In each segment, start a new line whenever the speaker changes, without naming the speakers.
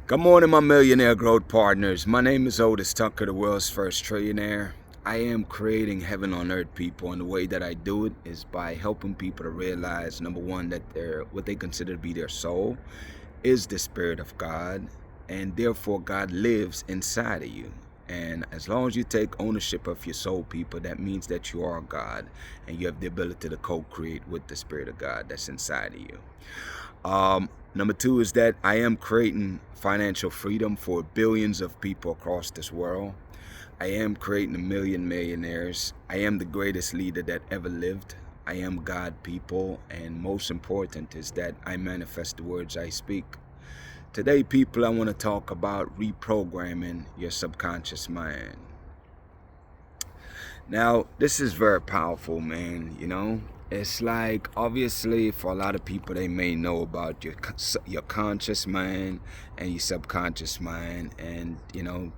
Good morning, my millionaire growth partners. My name is Otis Tucker, the world's first trillionaire. I am creating heaven on earth, people, and the way that I do it is by helping people to realize, number one, that what they consider to be their soul is the spirit of God, and therefore God lives inside of you. And as long as you take ownership of your soul, people, that means that you are God, and you have the ability to co-create with the spirit of God that's inside of you. Number two is that I am creating financial freedom for billions of people across this world. I am creating a million millionaires. I am the greatest leader that ever lived. I am God, people, and most important is that I manifest the words I speak. Today, people, I want to talk about reprogramming your subconscious mind. Now, this is very powerful, man. It's like, obviously, for a lot of people, they may know about your conscious mind and your subconscious mind. And,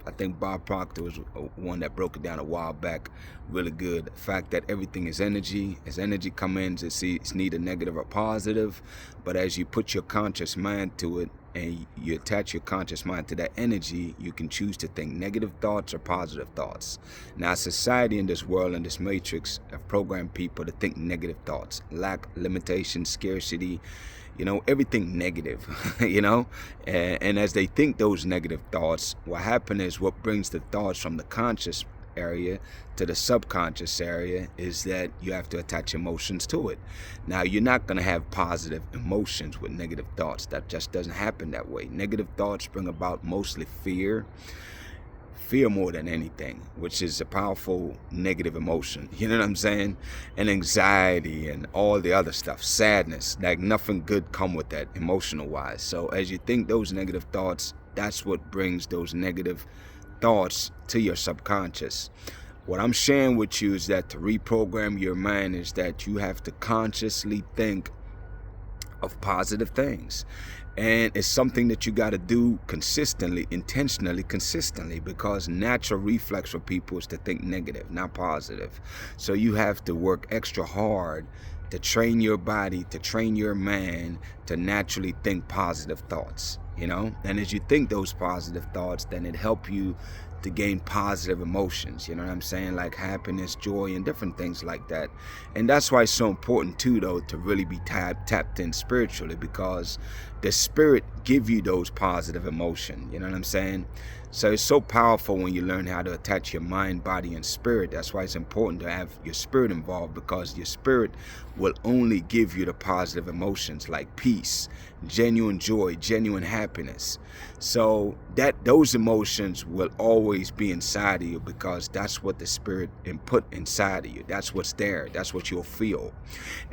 I think Bob Proctor was one that broke it down a while back really good. The fact that everything is energy. As energy comes in, it's neither negative or positive. But as you put your conscious mind to it, and you attach your conscious mind to that energy, you can choose to think negative thoughts or positive thoughts. Now, society in this world, in this matrix, have programmed people to think negative thoughts, lack, limitation, scarcity, everything negative, and as they think those negative thoughts, what happens is what brings the thoughts from the conscious area to the subconscious area is that you have to attach emotions to it. Now, you're not going to have positive emotions with negative thoughts. That just doesn't happen that way. Negative thoughts bring about mostly fear more than anything, which is a powerful negative emotion, you know what I'm saying? And anxiety and all the other stuff, sadness, like nothing good come with that emotional wise. So as you think those negative thoughts, that's what brings those negative thoughts to your subconscious. What I'm sharing with you is that to reprogram your mind is that you have to consciously think of positive things. And it's something that you got to do consistently, intentionally, consistently, because natural reflex for people is to think negative, not positive. So you have to work extra hard to train your body, to train your mind to naturally think positive thoughts, And as you think those positive thoughts, then it helps you to gain positive emotions, you know what I'm saying? Like happiness, joy, and different things like that. And that's why it's so important too, though, to really be tapped in spiritually, because the spirit give you those positive emotions, you know what I'm saying? So it's so powerful when you learn how to attach your mind, body, and spirit. That's why it's important to have your spirit involved, because your spirit will only give you the positive emotions like peace, genuine joy, genuine happiness. So those emotions will always be inside of you, because that's what the spirit put inside of you. That's what's there. That's what you'll feel.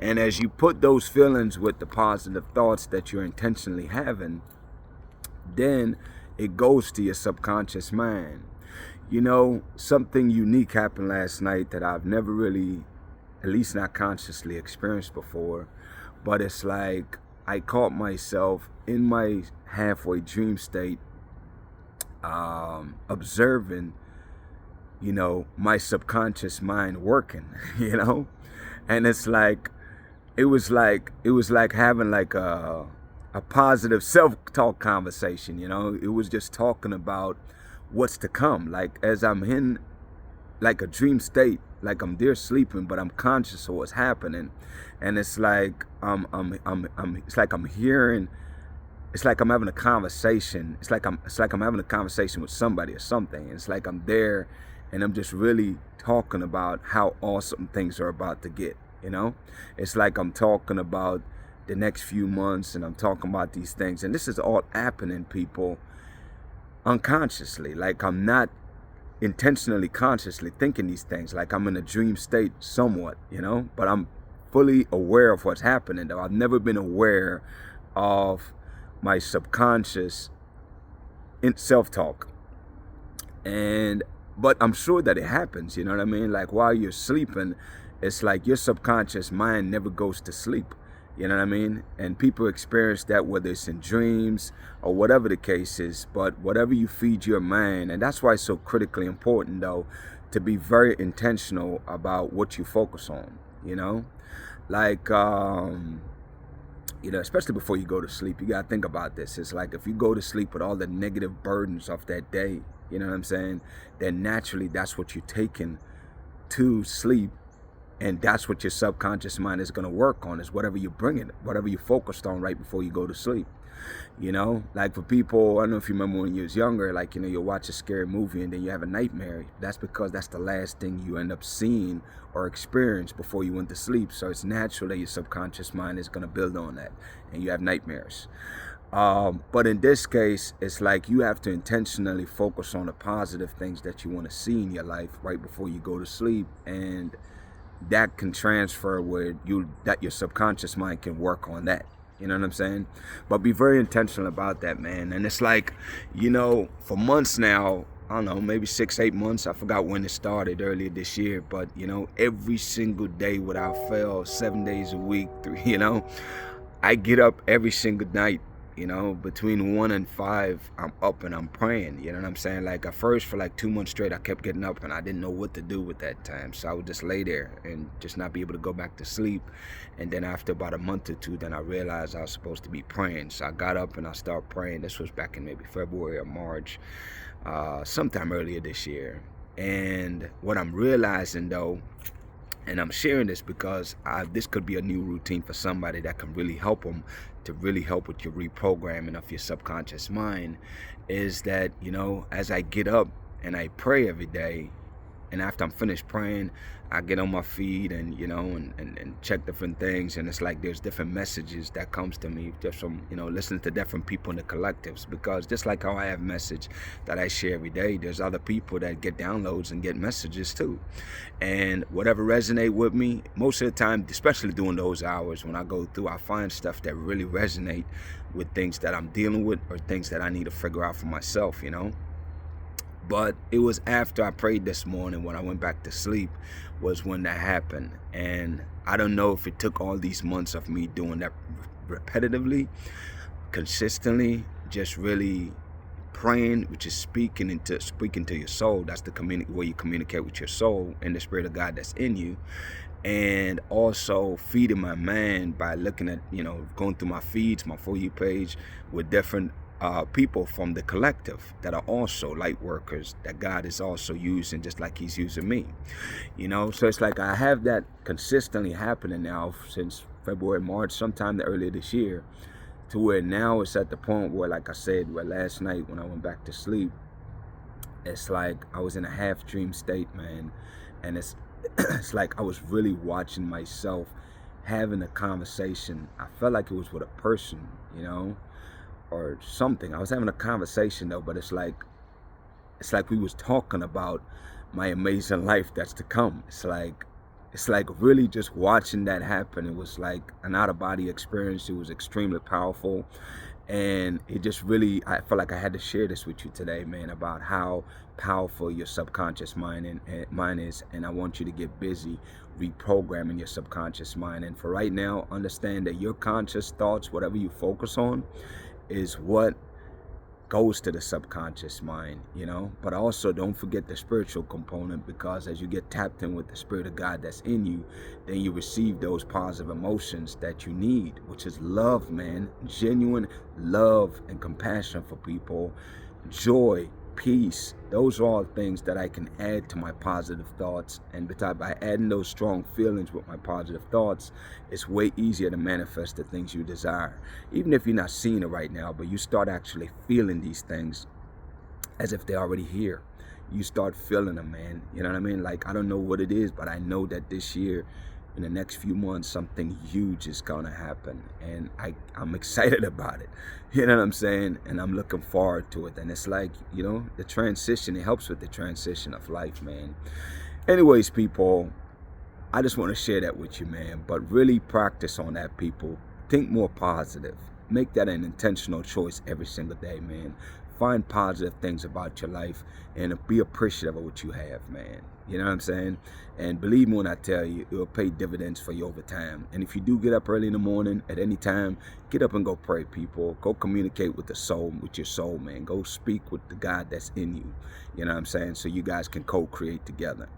And as you put those feelings with the positive thoughts that you're intentionally having, then it goes to your subconscious mind. Something unique happened last night that I've never really, at least not consciously, experienced before. But it's like I caught myself in my halfway dream state, observing, my subconscious mind working, and it's like, it was like having like a positive self-talk conversation, It was just talking about what's to come. Like as I'm in like a dream state, like I'm there sleeping, but I'm conscious of what's happening. And it's like it's like I'm hearing, it's like I'm having a conversation. It's like I'm having a conversation with somebody or something. It's like I'm there and I'm just really talking about how awesome things are about to get, It's like I'm talking about the next few months, and I'm talking about these things, and this is all happening, people, unconsciously. Like I'm not intentionally, consciously thinking these things. Like I'm in a dream state somewhat, but I'm fully aware of what's happening, though. I've never been aware of my subconscious in self-talk, but I'm sure that it happens, you know what I mean? Like while you're sleeping, it's like your subconscious mind never goes to sleep. You know what I mean? And people experience that, whether it's in dreams or whatever the case is. But whatever you feed your mind, and that's why it's so critically important, though, to be very intentional about what you focus on, Like You know, especially before you go to sleep, you gotta think about this. It's like if you go to sleep with all the negative burdens of that day, you know what I'm saying, then naturally that's what you're taking to sleep, and that's what your subconscious mind is going to work on, is whatever you bring it, whatever you focused on right before you go to sleep. You know, like for people, I don't know if you remember when you was younger, like, you know, you'll watch a scary movie and then you have a nightmare. That's because that's the last thing you end up seeing or experience before you went to sleep. So it's natural that your subconscious mind is going to build on that and you have nightmares. But in this case, it's like you have to intentionally focus on the positive things that you want to see in your life right before you go to sleep, and that can transfer where your subconscious mind can work on that. You know what I'm saying? But be very intentional about that, man. And it's like, you know, for months now, I don't know, maybe 6-8 months, I forgot when it started earlier this year, but you know, every single day without fail, 7 days a week, you know, I get up every single night, you know, between 1 and 5, I'm up and I'm praying. You know what I'm saying? Like at first, for like 2 months straight, I kept getting up and I didn't know what to do with that time. So I would just lay there and just not be able to go back to sleep. And then after about a month or two, then I realized I was supposed to be praying. So I got up and I started praying. This was back in maybe February or March, sometime earlier this year. And what I'm realizing though, and I'm sharing this because this could be a new routine for somebody that can really help them, to really help with your reprogramming of your subconscious mind, is that, you know, as I get up and I pray every day, and after I'm finished praying, I get on my feed and, you know, and check different things. And it's like there's different messages that comes to me just from, you know, listening to different people in the collectives. Because just like how I have message that I share every day, there's other people that get downloads and get messages too. And whatever resonate with me, most of the time, especially during those hours when I go through, I find stuff that really resonate with things that I'm dealing with or things that I need to figure out for myself, you know. But it was after I prayed this morning, when I went back to sleep, was when that happened. And I don't know if it took all these months of me doing that repetitively, consistently, just really praying, which is speaking to your soul. That's the way you communicate with your soul and the Spirit of God that's in you. And also feeding my mind by looking at, you know, going through my feeds, my For You page with different people from the collective that are also light workers that God is also using just like he's using me, you know. So it's like I have that consistently happening now since February, March, sometime earlier this year, to where now it's at the point where, like I said, where last night when I went back to sleep, it's like I was in a half dream state, man. And it's it's like I was really watching myself having a conversation. I felt like it was with a person, you know, or something. I was having a conversation though, but it's like we was talking about my amazing life that's to come. It's like really just watching that happen. It was like an out-of-body experience. It was extremely powerful. And it just really, I felt like I had to share this with you today, man, about how powerful your subconscious mind is. And I want you to get busy reprogramming your subconscious mind. And for right now, understand that your conscious thoughts, whatever you focus on, is what goes to the subconscious mind, you know. But also don't forget the spiritual component, because as you get tapped in with the Spirit of God that's in you, then you receive those positive emotions that you need, which is love, man. Genuine love and compassion for people, joy, peace. Those are all things that I can add to my positive thoughts. And by adding those strong feelings with my positive thoughts, it's way easier to manifest the things you desire. Even if you're not seeing it right now, but you start actually feeling these things as if they're already here. You start feeling them, man. You know what I mean? Like, I don't know what it is, but I know that this year, in the next few months, something huge is gonna happen, and I'm excited about it. You know what I'm saying? And I'm looking forward to it. And it's like, you know, the transition, it helps with the transition of life, man. Anyways, people, I just want to share that with you, man. But really practice on that, people. Think more positive. Make that an intentional choice every single day, man. Find positive things about your life and be appreciative of what you have, man. You know what I'm saying? And believe me when I tell you, it will pay dividends for you over time. And if you do get up early in the morning, at any time, get up and go pray, people. Go communicate with the soul, with your soul, man. Go speak with the God that's in you. You know what I'm saying? So you guys can co-create together.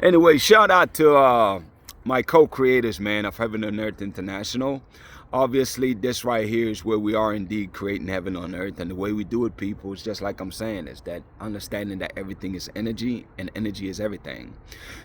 Anyway, shout out to my co-creators, man, of Heaven and Earth International. Obviously, this right here is where we are indeed creating heaven on earth. And the way we do it, people, is just like I'm saying, is that understanding that everything is energy and energy is everything.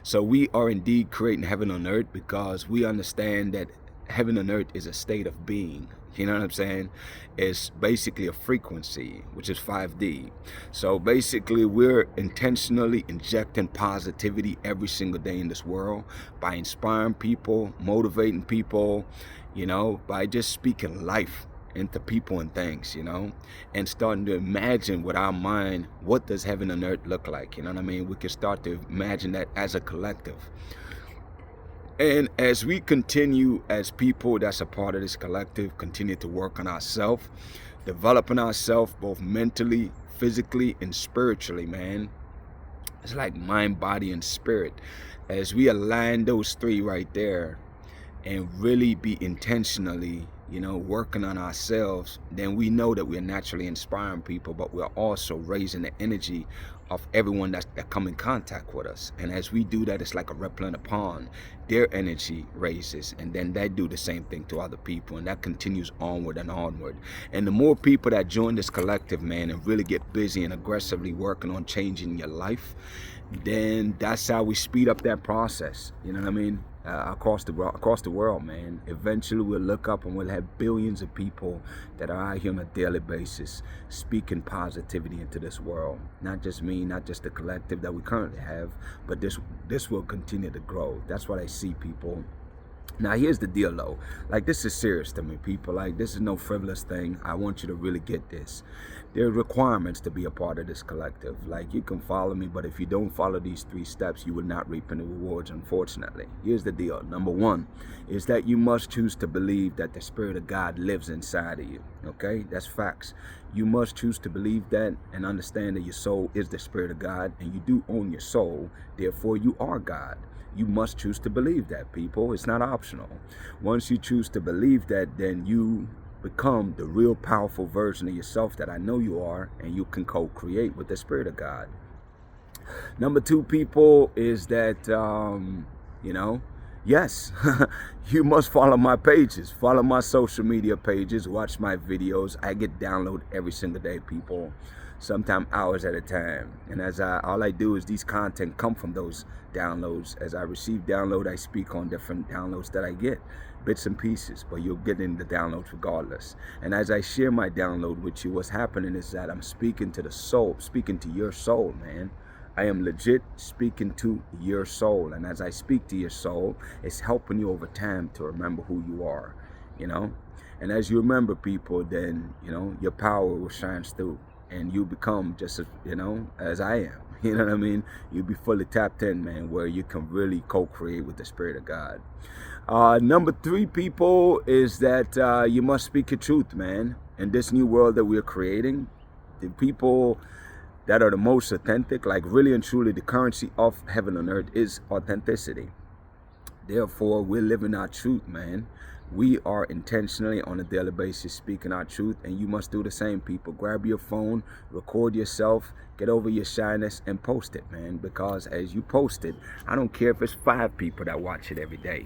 So we are indeed creating heaven on earth because we understand that heaven on earth is a state of being. You know what I'm saying? It's basically a frequency, which is 5D. So basically, we're intentionally injecting positivity every single day in this world by inspiring people, motivating people, you know, by just speaking life into people and things, you know, and starting to imagine with our mind, what does heaven and earth look like? You know what I mean? We can start to imagine that as a collective. And as we continue as people that's a part of this collective, continue to work on ourselves, developing ourselves both mentally, physically, and spiritually, man. It's like mind, body, and spirit. As we align those three right there and really be intentionally, you know, working on ourselves, then we know that we're naturally inspiring people, but we're also raising the energy of everyone that come in contact with us. And as we do that, it's like a ripple in a pond. Their energy raises, and then they do the same thing to other people, and that continues onward and onward. And the more people that join this collective, man, and really get busy and aggressively working on changing your life, then that's how we speed up that process. You know what I mean? Across the world, man. Eventually we'll look up and we'll have billions of people that are out here on a daily basis speaking positivity into this world. Not just me, not just the collective that we currently have, but this will continue to grow. That's what I see, people. Now, here's the deal, though. Like, this is serious to me, people. Like, this is no frivolous thing. I want you to really get this. There are requirements to be a part of this collective. Like, you can follow me, but if you don't follow these 3 steps, you will not reap any rewards, unfortunately. Here's the deal. Number 1 is that you must choose to believe that the Spirit of God lives inside of you. Okay? That's facts. You must choose to believe that and understand that your soul is the Spirit of God, and you do own your soul. Therefore, you are God. You must choose to believe that, people. It's not optional. Once you choose to believe that, then you become the real powerful version of yourself that I know you are, and you can co-create with the Spirit of God. Number 2, people, is that, you know, yes, you must follow my pages, follow my social media pages, watch my videos. I get download every single day, people, sometimes hours at a time. And as all I do is these content come from those downloads. As I receive download, I speak on different downloads that I get, bits and pieces, but you'll get in the downloads regardless. And as I share my download with you, what's happening is that I'm speaking to the soul, speaking to your soul, man. I am legit speaking to your soul. And as I speak to your soul, it's helping you over time to remember who you are, you know? And as you remember, people, then, you know, your power will shine through. And you become just as, you know, as I am. You know what I mean? You'll be fully tapped in, man, where you can really co-create with the Spirit of God. Number 3, people, is that you must speak your truth, man. In this new world that we're creating, the people that are the most authentic, like really and truly the currency of heaven and earth is authenticity. Therefore, we're living our truth, man. We are intentionally on a daily basis speaking our truth, and you must do the same, people. Grab your phone, record yourself, get over your shyness, and post it, man. Because as you post it, I don't care if it's 5 people that watch it every day.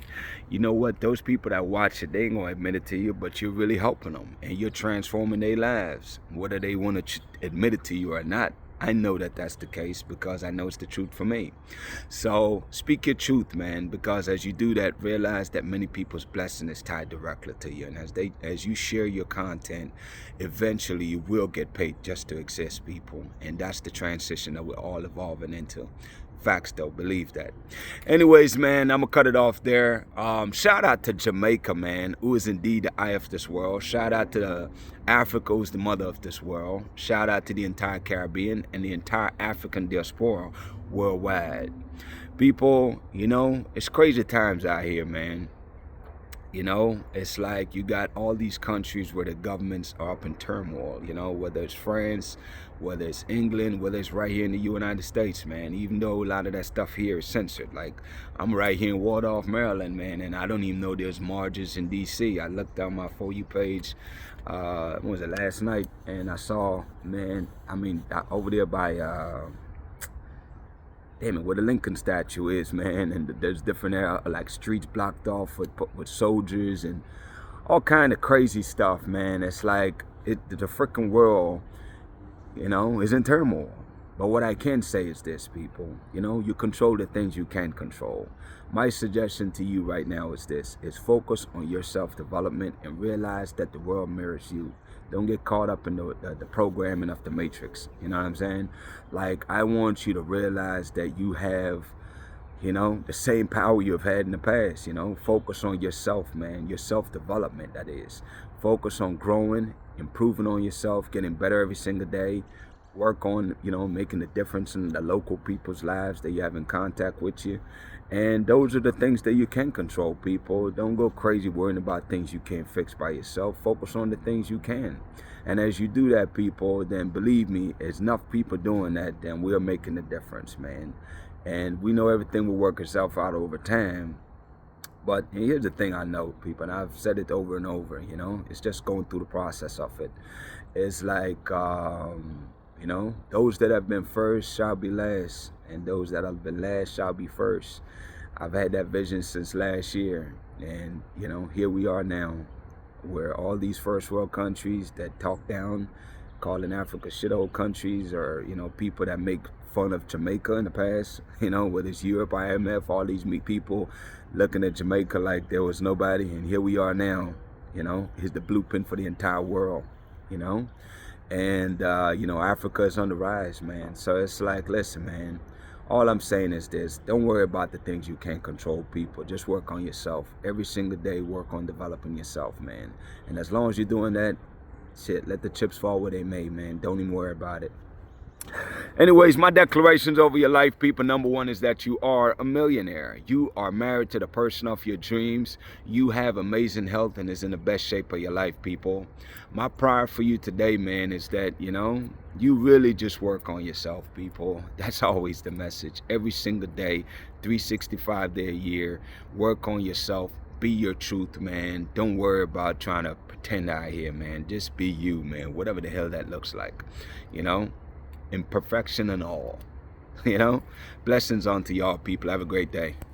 You know what? Those people that watch it, they ain't gonna admit it to you, but you're really helping them, and you're transforming their lives, whether they want to admit it to you or not. I know that that's the case because I know it's the truth for me. So speak your truth, man, because as you do that, realize that many people's blessing is tied directly to you. And as you share your content, eventually you will get paid just to exist, people. And that's the transition that we're all evolving into. Facts, though, believe that. Anyways, man, I'm gonna cut it off there. Shout out to Jamaica, man, who is indeed the eye of this world. Shout out to Africa, who's the mother of this world. Shout out to the entire Caribbean and the entire African diaspora worldwide. People, you know, it's crazy times out here, man. You know, it's like you got all these countries where the governments are up in turmoil, you know, whether it's France, whether it's England, whether it's right here in the United States, man, even though a lot of that stuff here is censored. Like, I'm right here in Waldorf, Maryland, man, and I don't even know there's marches in D.C. I looked down my For You page, what was it, last night, and I saw, man, I mean, over there by, damn it, where the Lincoln statue is, man, and there's different like streets blocked off with soldiers and all kind of crazy stuff, man. It's like the freaking world, is in turmoil. But what I can say is this, people, you control the things you can control. My suggestion to you right now is this, is focus on your self-development and realize that the world mirrors you. Don't get caught up in the programming of the matrix. You know what I'm saying? Like, I want you to realize that you have, the same power you've had in the past. Focus on yourself, man, your self-development, that is. Focus on growing, improving on yourself, getting better every single day. Work on, making a difference in the local people's lives that you have in contact with you. And those are the things that you can control, people. Don't go crazy worrying about things you can't fix by yourself. Focus on the things you can. And as you do that, people, then believe me, as enough people doing that, then we're making a difference, man. And we know everything will work itself out over time. But here's the thing I know, people, and I've said it over and over, it's just going through the process of it. It's like, those that have been first shall be last, and those that have been last shall be first. I've had that vision since last year, and, here we are now, where all these first world countries that talk down, calling Africa shithole countries, or, people that make fun of Jamaica in the past, whether it's Europe, IMF, all these people looking at Jamaica like there was nobody, and here we are now, here's the blueprint for the entire world, and, Africa is on the rise, man. So it's like, listen, man, all I'm saying is this, don't worry about the things you can't control, people. Just work on yourself. Every single day, work on developing yourself, man. And as long as you're doing that, shit, let the chips fall where they may, man. Don't even worry about it. Anyways, my declarations over your life, people. Number one is that you are a millionaire. You are married to the person of your dreams. You have amazing health and is in the best shape of your life, people. My prayer for you today, man, is that, you really just work on yourself, people. That's always the message. Every single day, 365 days a year, work on yourself. Be your truth, man. Don't worry about trying to pretend out here, man. Just be you, man. Whatever the hell that looks like, imperfection and all. Blessings on to y'all, people. Have a great day.